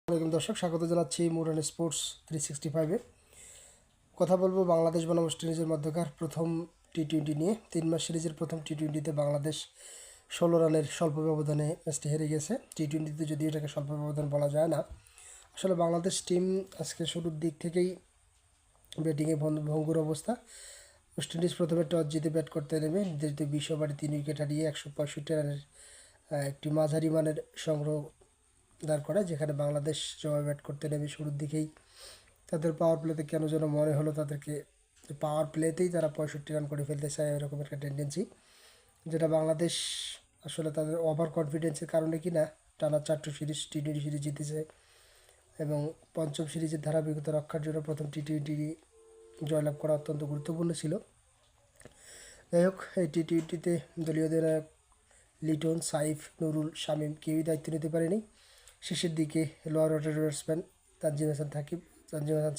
আসসালামু দর্শক, স্বাগত জানাচ্ছি মোডার্ন স্পোর্টস 365-এ। কথা বলবো বাংলাদেশ বনাম ওয়েস্ট ইন্ডিজের মধ্যকার প্রথম টি-20 নিয়ে। 3 ম্যাচ সিরিজের প্রথম টি-20তে বাংলাদেশ 16 রানের স্বল্প ব্যবধানে ম্যাচটি হেরে গেছে। টি-20তে যদি এটাকে স্বল্প ব্যবধান বলা যায় না, আসলে বাংলাদেশ টিম আজকে শুরুর দিক থেকেই ব্যাটিংয়ে ভঙ্গুর অবস্থা। ওয়েস্ট ইন্ডিজ প্রথমে টস জিতে ব্যাট করতে নেমে নির্ধারিত 20 ওভারে 3 উইকেট হারিয়ে 165 রানের একটি মাঝারি মানের সংগ্রহ দাঁড় করায়, যেখানে বাংলাদেশ জবাবে ব্যাট করতে নেমে শুরুর দিকেই তাদের পাওয়ার প্লেতে কেন যেন মনে হলো তাদেরকে পাওয়ার প্লেতেই তারা 65 রান করে ফেলতে চায়, এরকম একটা টেন্ডেন্সি, যেটা বাংলাদেশ আসলে তাদের ওভার কনফিডেন্সের কারণে কিনা টানা 4টি সিরিজ টি-20 সিরিজ জিতেছে এবং পঞ্চম সিরিজের ধারাবাহিকতা রক্ষার জন্য প্রথম টি-20 জয়লাভ করা অত্যন্ত গুরুত্বপূর্ণ ছিল। যাই হোক, এই টি-20তে দলীয় অধিনায়ক লিটন, সাইফ, নুরুল, শামীম কেউই দায়িত্ব নিতে পারেনি। শেষের দিকে লোয়ার অর্ডারের ব্যাটসম্যান তানজিম হাসান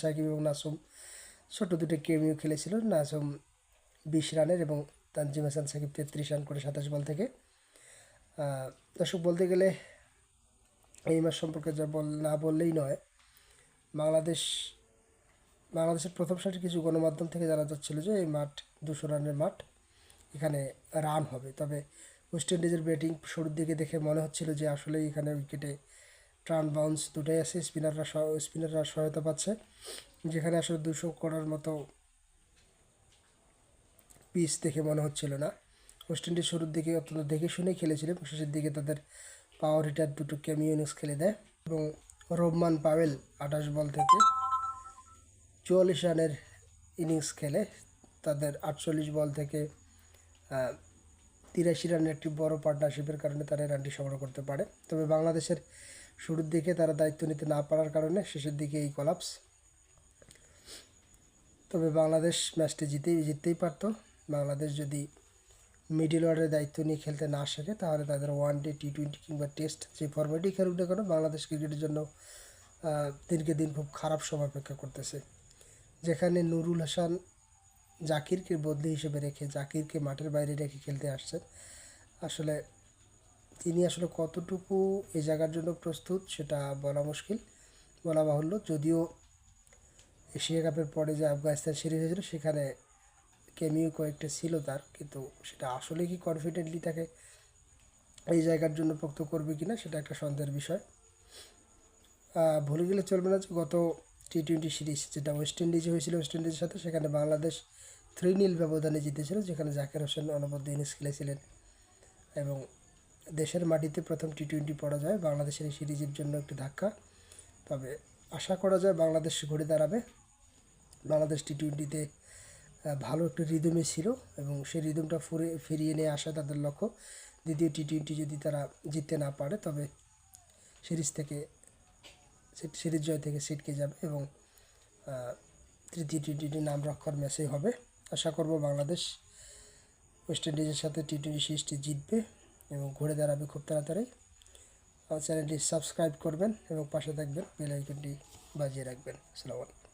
সাকিব এবং নাসুম ছোট দুটো কেমিও খেলেছিল। নাসুম 20 রানের এবং তানজিম হাসান সাকিব 33 রান করে 27 বল থেকে। দর্শক, বলতে গেলে এই ম্যাচ সম্পর্কে না বললেই নয়। বাংলাদেশের প্রথম সারির কিছু গণমাধ্যম থেকে জানা যাচ্ছিল যে এই মাঠ 200 রানের মাঠ, এখানে রান হবে। তবে ওয়েস্ট ইন্ডিজের ব্যাটিং শুরুর দিকে দেখে মনে হচ্ছিল যে আসলেই এখানে উইকেটে টার্ন বাউন্স দুটোই আছে, স্পিনাররা সহায়তা পাচ্ছে, যেখানে আসলে 200 করার মতো পিচ দেখে মনে হচ্ছিল না। ওয়েস্ট ইন্ডিজ শুরুর দিকে অত্যন্ত দেখে শুনেই খেলেছিল, শেষের দিকে তাদের পাওয়ার হিটার দুটো ক্যামিও ইনিংস খেলে দেয় এবং রোবমান পাওয়েল 28 বল থেকে 44 রানের ইনিংস খেলে তাদের 48 বল থেকে 83 রানের একটি বড় পার্টনারশিপের কারণে তারা এই রানটি সংগ্রহ করতে পারে। তবে বাংলাদেশের শুরুর দিকে তারা দায়িত্ব নিতে না পারার কারণে শেষের দিকে এই কলাপস। তবে বাংলাদেশ ম্যাচটি জিততেই পারত। বাংলাদেশ যদি মিডল অর্ডারের দায়িত্ব নিয়ে খেলতে না শেখে, তাহলে তাদের ওয়ানডে, টি-20 কিংবা টেস্ট যে ফরম্যাটই খেলুক না কেন, বাংলাদেশ ক্রিকেটের জন্য দিনকে দিন খুব খারাপ সময় অপেক্ষা করতেছে। যেখানে নুরুল হাসান জাকিরকে বদলি হিসেবে রেখে জাকিরকে মাঠের বাইরে রেখে খেলতে আসছেন, আসলে তিনি আসলে কতটুকু এই জায়গার জন্য প্রস্তুত সেটা বলা বাহুল্য। যদিও এশিয়া কাপের পরে যে আফগানিস্তান সিরিজ হয়েছিল সেখানে কেমিও কয়েকটা ছিল তার, কিন্তু সেটা আসলে কি কনফিডেন্টলি তাকে এই জায়গার জন্য পোক্ত করবে কিনা সেটা একটা সন্দেহের বিষয়। ভুলে গেলে চলবে না যে গত টি-20 সিরিজ যেটা ওয়েস্ট ইন্ডিজে হয়েছিল ওয়েস্ট ইন্ডিজের সাথে, সেখানে বাংলাদেশ 3-0 ব্যবধানে জিতেছিল, যেখানে জাকির হোসেন অনবদ্য ইনিংস খেলেছিলেন এবং দেশের মাটিতে প্রথম টি-20 পরাজয় বাংলাদেশের এই সিরিজের জন্য একটি ধাক্কা। তবে আশা করা যায় বাংলাদেশ ঘুরে দাঁড়াবে। বাংলাদেশ টি-20তে ভালো একটি রিদমে ছিল এবং সেই রিদমটা ফিরিয়ে নিয়ে আসা তাদের লক্ষ্য। দ্বিতীয় টি-20 যদি তারা জিততে না পারে, তবে সিরিজ জয় থেকে ছিটকে যাবে এবং তৃতীয় টি-20 নাম রক্ষার ম্যাচেই হবে। আশা করব বাংলাদেশ ওয়েস্ট ইন্ডিজের সাথে টি-20 সিরিজটি জিতবে এবং ঘুরে দাঁড়াবে খুব তাড়াতাড়ি। চ্যানেলটি সাবস্ক্রাইব করবেন এবং পাশে থাকবেন, বেল আইকনটি বাজিয়ে রাখবেন। আসসালামু আলাইকুম।